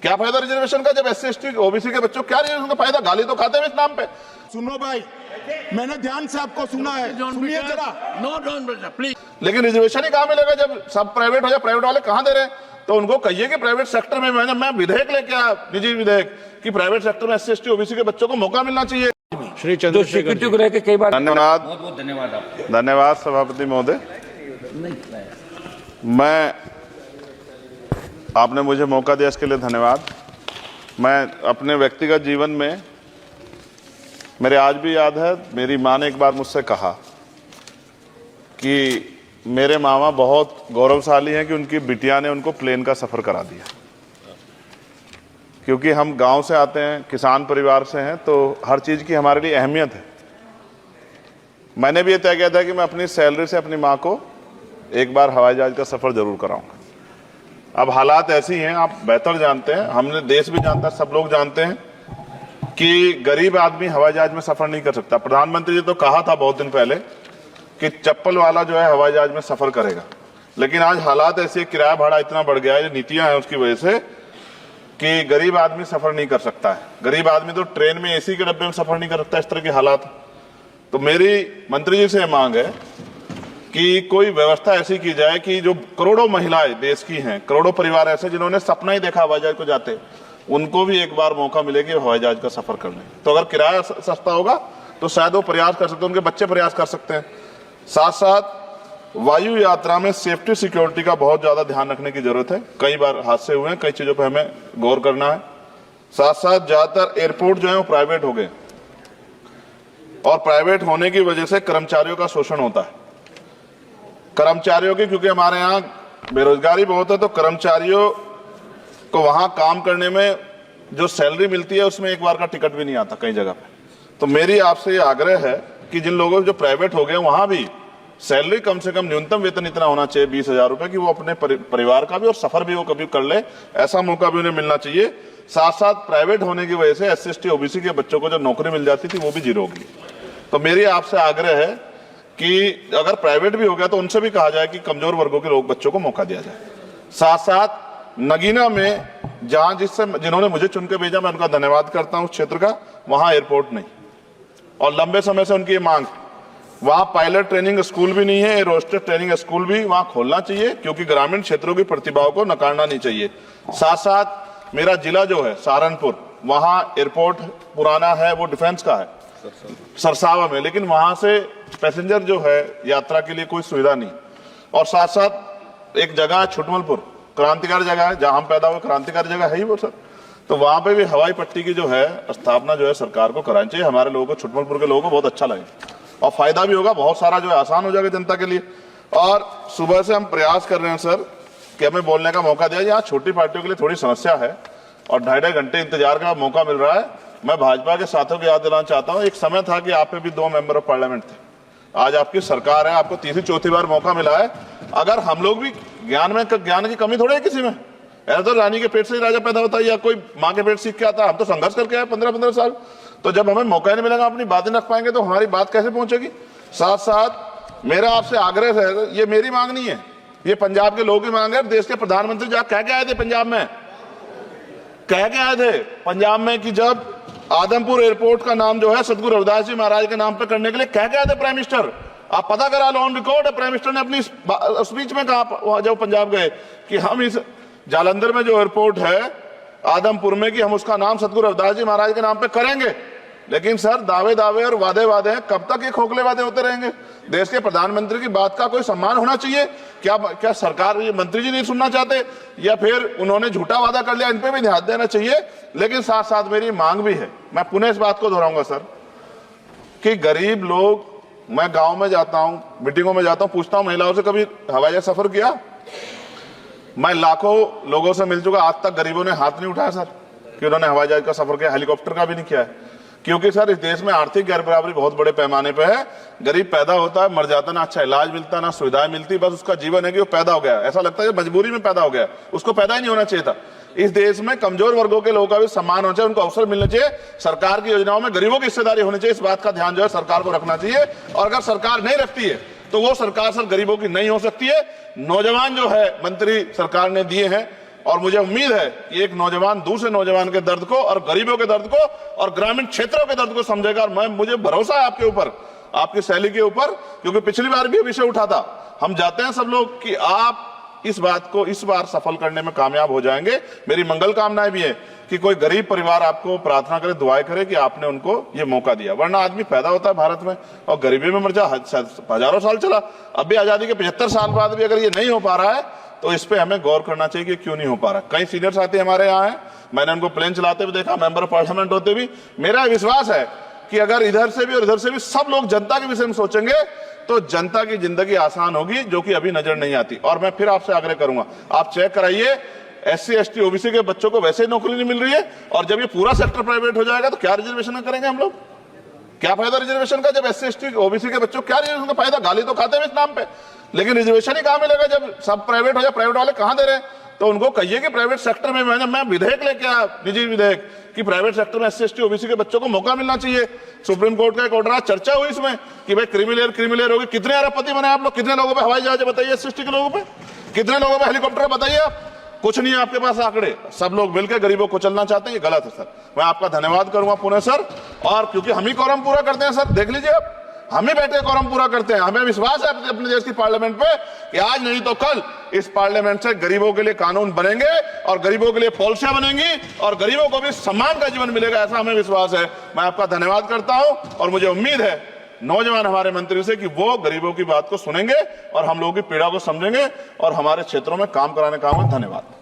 क्या फायदा रिजर्वेशन का जब SC ST OBC के बच्चों क्या रिजर्वेशन का फायदा? गाली तो खाते हैं इस नाम पे। सुनो भाई, मैंने ध्यान से आपको सुना है, सुनिए जरा। No Don please. लेकिन रिजर्वेशन ही कहाँ मिलेगा जब सब प्राइवेट हो जाए? प्राइवेट वाले कहाँ दे रहे हैं? तो उनको कहिए कि प्राइवेट सेक्टर में मैं विधेयक लेके आया, निजी विधेयक, कि प्राइवेट सेक्टर में SC ST OBC के बच्चों को मौका मिलना चाहिए। श्री चंद्रशेखर जी रह के कई बार धन्यवाद, बहुत बहुत धन्यवाद आपको। धन्यवाद सभापति महोदय। मैं आपने मुझे मौका दिया इसके लिए धन्यवाद। मैं अपने व्यक्तिगत जीवन में, मेरे आज भी याद है, मेरी माँ ने एक बार मुझसे कहा कि मेरे मामा बहुत गौरवशाली हैं कि उनकी बिटिया ने उनको प्लेन का सफ़र करा दिया। क्योंकि हम गांव से आते हैं, किसान परिवार से हैं, तो हर चीज़ की हमारे लिए अहमियत है। मैंने भी ये तय किया था कि मैं अपनी सैलरी से अपनी माँ को एक बार हवाई जहाज का सफ़र जरूर कराऊंगा। अब हालात ऐसी हैं, आप बेहतर जानते हैं, हमने देश भी जानता है, सब लोग जानते हैं कि गरीब आदमी हवाई जहाज में सफ़र नहीं कर सकता। प्रधानमंत्री जी तो कहा था बहुत दिन पहले कि चप्पल वाला जो है हवाई जहाज में सफ़र करेगा, लेकिन आज हालात ऐसे, किराया भाड़ा इतना बढ़ गया है, जो नीतियाँ हैं उसकी वजह से, कि गरीब आदमी सफ़र नहीं कर सकता है। गरीब आदमी तो ट्रेन में AC के डब्बे में सफ़र नहीं कर सकता, इस तरह के हालात। तो मेरी मंत्री जी से मांग है कि कोई व्यवस्था ऐसी की जाए कि जो करोड़ों महिलाएं देश की हैं, करोड़ों परिवार ऐसे जिन्होंने सपना ही देखा हवाई जहाज को जाते, उनको भी एक बार मौका मिले कि हवाई जहाज का सफर करने। तो अगर किराया सस्ता होगा तो शायद वो प्रयास कर सकते हैं, उनके बच्चे प्रयास कर सकते हैं। साथ साथ वायु यात्रा में सेफ्टी सिक्योरिटी का बहुत ज्यादा ध्यान रखने की जरूरत है। कई बार हादसे हुए हैं, कई चीजों पर हमें गौर करना है। साथ साथ ज्यादातर एयरपोर्ट जो है वो प्राइवेट हो गए, और प्राइवेट होने की वजह से कर्मचारियों का शोषण होता है। कर्मचारियों की, क्योंकि हमारे यहाँ बेरोजगारी बहुत है, तो कर्मचारियों को वहां काम करने में जो सैलरी मिलती है उसमें एक बार का टिकट भी नहीं आता कई जगह पे। तो मेरी आपसे ये आग्रह है कि जिन लोगों जो प्राइवेट हो गए वहां भी सैलरी कम से कम न्यूनतम वेतन इतना होना चाहिए 20,000 रुपए, कि वो अपने परिवार का भी और सफर भी वो कभी कर ले, ऐसा मौका भी उन्हें मिलना चाहिए। साथ साथ प्राइवेट होने की वजह से SC ST OBC के बच्चों को जो नौकरी मिल जाती थी वो भी जीरो होगी। तो मेरी आपसे आग्रह है कि अगर प्राइवेट भी हो गया तो उनसे भी कहा जाए कि कमजोर वर्गों के लोग बच्चों को मौका दिया जाए। साथ साथ नगीना में जहां जिन्होंने मुझे चुन के भेजा, मैं उनका धन्यवाद करता हूं, उस क्षेत्र का, वहां एयरपोर्ट नहीं, और लंबे समय से उनकी ये मांग, वहां पायलट ट्रेनिंग स्कूल भी नहीं है, एरोस्टेस ट्रेनिंग स्कूल भी वहां खोलना चाहिए, क्योंकि ग्रामीण क्षेत्रों की प्रतिभाओं को नकारना नहीं चाहिए। साथ साथ मेरा जिला जो है सहारनपुर, वहां एयरपोर्ट पुराना है, वो डिफेंस का है सरसावा में, लेकिन वहां से पैसेंजर जो है यात्रा के लिए कोई सुविधा नहीं। और साथ साथ एक जगह है छुटमलपुर, क्रांतिकारी जगह है, जहां हम पैदा हुए, क्रांतिकारी जगह है ही वो सर। तो वहां पे भी हवाई पट्टी की जो है स्थापना जो है सरकार को करानी चाहिए। हमारे लोगों को, छुटमलपुर के लोगों को बहुत अच्छा लगे और फायदा भी होगा, बहुत सारा जो है आसान हो जाएगा जनता के लिए। और सुबह से हम प्रयास कर रहे हैं सर कि हमें बोलने का मौका दिया। यहाँ छोटी पार्टियों के लिए थोड़ी समस्या है और 2.5 घंटे इंतजार का मौका मिल रहा है। मैं भाजपा के साथियों को याद दिलाना चाहता हूँ, एक समय था कि आप पे भी 2 मेंबर ऑफ पार्लियामेंट थे, आज आपकी सरकार है, आपको तीसरी चौथी बार मौका मिला है। अगर हम लोग भी ज्ञान की कमी थोड़ी है किसी में, ऐसा तो रानी के पेट से ही राजा पैदा होता है या कोई माँ के पेट सीख के आता है। हम तो संघर्ष करके आए 15-15 साल, तो जब हमें मौका ही नहीं मिलेगा, अपनी बातें रख पाएंगे तो हमारी बात कैसे पहुंचेगी। साथ साथ मेरा आपसे आग्रह है, ये मेरी मांग नहीं है, ये पंजाब के लोगों की मांग है। देश के प्रधानमंत्री जब कह के आए थे पंजाब में, कह के आए थे पंजाब में कि जब आदमपुर एयरपोर्ट का नाम जो है सतगुरु रविदास जी महाराज के नाम पर करने के लिए कह के आए थे प्राइम मिनिस्टर। आप पता करा लो, ऑन रिकॉर्ड है, प्राइम मिनिस्टर ने अपनी स्पीच में कहा जब पंजाब गए कि हम इस जालंधर में जो एयरपोर्ट है आदमपुर में, कि हम उसका नाम सतगुरु रविदास जी महाराज के नाम पे करेंगे। लेकिन सर दावे और वादे हैं, कब तक ये खोखले वादे होते रहेंगे। देश के प्रधानमंत्री की बात का कोई सम्मान होना चाहिए। क्या सरकार, ये मंत्री जी नहीं सुनना चाहते, या फिर उन्होंने झूठा वादा कर लिया, इन पे भी ध्यान देना चाहिए। लेकिन साथ साथ मेरी मांग भी है, मैं पुनः इस बात को दोहराऊंगा सर, कि गरीब लोग, मैं गांव में जाता हूं, मीटिंगों में जाता हूं, पूछता हूं महिलाओं से कभी हवाई जहाज सफर किया। मैं लाखों लोगों से मिल चुका, आज तक गरीबों ने हाथ नहीं उठाया सर कि उन्होंने हवाई जहाज का सफर किया, हेलीकॉप्टर का भी नहीं किया है। क्योंकि सर इस देश में आर्थिक गैर बराबरी बहुत बड़े पैमाने पे है। गरीब पैदा होता है, मर जाता, ना अच्छा इलाज मिलता, ना सुविधाएं मिलती, बस उसका जीवन है कि वो पैदा हो गया, ऐसा लगता है मजबूरी में पैदा हो गया, उसको पैदा ही नहीं होना चाहिए था। इस देश में कमजोर वर्गों के लोगों का भी सम्मान होना चाहिए, उनको अवसर मिलना चाहिए। सरकार की योजनाओं में गरीबों की हिस्सेदारी होनी चाहिए, इस बात का ध्यान जो है सरकार को रखना चाहिए। और अगर सरकार नहीं रखती है तो वो सरकार सर गरीबों की नहीं हो सकती है। नौजवान जो है मंत्री सरकार ने दिए हैं, और मुझे उम्मीद है कि एक नौजवान दूसरे नौजवान के दर्द को और गरीबों के दर्द को और ग्रामीण क्षेत्रों के दर्द को समझेगा। और मुझे भरोसा है आपके ऊपर, आपकी शैली के ऊपर, क्योंकि पिछली बार भी विषय उठा था। हम जाते हैं सब लोग कि आप इस बात को इस बार सफल करने में कामयाब हो जाएंगे। मेरी मंगल कामनाएं भी है कि कोई गरीब परिवार आपको प्रार्थना करे, दुआएं करे कि आपने उनको ये मौका दिया। वरना आदमी पैदा होता है भारत में और गरीबी में मर जा, हजारों साल चला। अब भी आजादी के 75 साल बाद भी अगर ये नहीं हो पा रहा है तो इस पे हमें गौर करना चाहिए कि क्यों नहीं हो पा रहा। कई सीनियर साथी हमारे यहाँ हैं, मैंने उनको प्लेन चलाते हुए देखा, मेंबर ऑफ पार्लियामेंट होते भी। मेरा विश्वास है कि अगर इधर से भी और इधर से भी सब लोग जनता के विषय में सोचेंगे तो जनता की जिंदगी आसान होगी, जो कि अभी नजर नहीं आती। और मैं फिर आपसे आग्रह करूंगा, आप चेक कराइए, SC ST OBC के बच्चों को वैसे नौकरी नहीं मिल रही है, और जब ये पूरा सेक्टर प्राइवेट हो जाएगा तो क्या रिजर्वेशन करेंगे हम लोग? क्या फायदा रिजर्वेशन का? जब SC ST OBC के बच्चों क्या रिजर्वेशन का फायदा? गाली तो खाते हैं इस नाम पे, लेकिन रिजर्वेशन ही कहां मिलेगा जब सब प्राइवेट हो जाए? प्राइवेट वाले कहां दे रहे हैं? तो उनको कहिए कि प्राइवेट सेक्टर में मैं विधेयक लेके आया, निजी विधेयक, कि प्राइवेट सेक्टर में SC ST OBC के बच्चों को मौका मिलना चाहिए। सुप्रीम कोर्ट का एक ऑर्डर, चर्चा हुई इसमें कि भाई क्रिमिलेयर होगी। कितने अरबपति बने आप लोग? कितने लोगों पे हवाई जहाज बताइए? SC ST के लोगों पे कितने लोगों पे हेलीकॉप्टर बताइए? आप कुछ नहीं है आपके पास आंकड़े। सब लोग मिलकर गरीबों को चलना चाहते हैं, ये गलत है सर। मैं आपका धन्यवाद करूंगा पुनः सर, और क्योंकि हम ही कोरम पूरा करते हैं सर, देख लीजिए आप, हम ही बैठे कोरम पूरा करते हैं। हमें विश्वास है अपने देश की पार्लियामेंट पे कि आज नहीं तो कल इस पार्लियामेंट से गरीबों के लिए कानून बनेंगे और गरीबों के लिए पॉलिसियां बनेंगी और गरीबों को भी सम्मान का जीवन मिलेगा, ऐसा हमें विश्वास है। मैं आपका धन्यवाद करता हूं और मुझे उम्मीद है नौजवान हमारे मंत्री से कि वो गरीबों की बात को सुनेंगे और हम लोगों की पीड़ा को समझेंगे और हमारे क्षेत्रों में काम कराने का। धन्यवाद।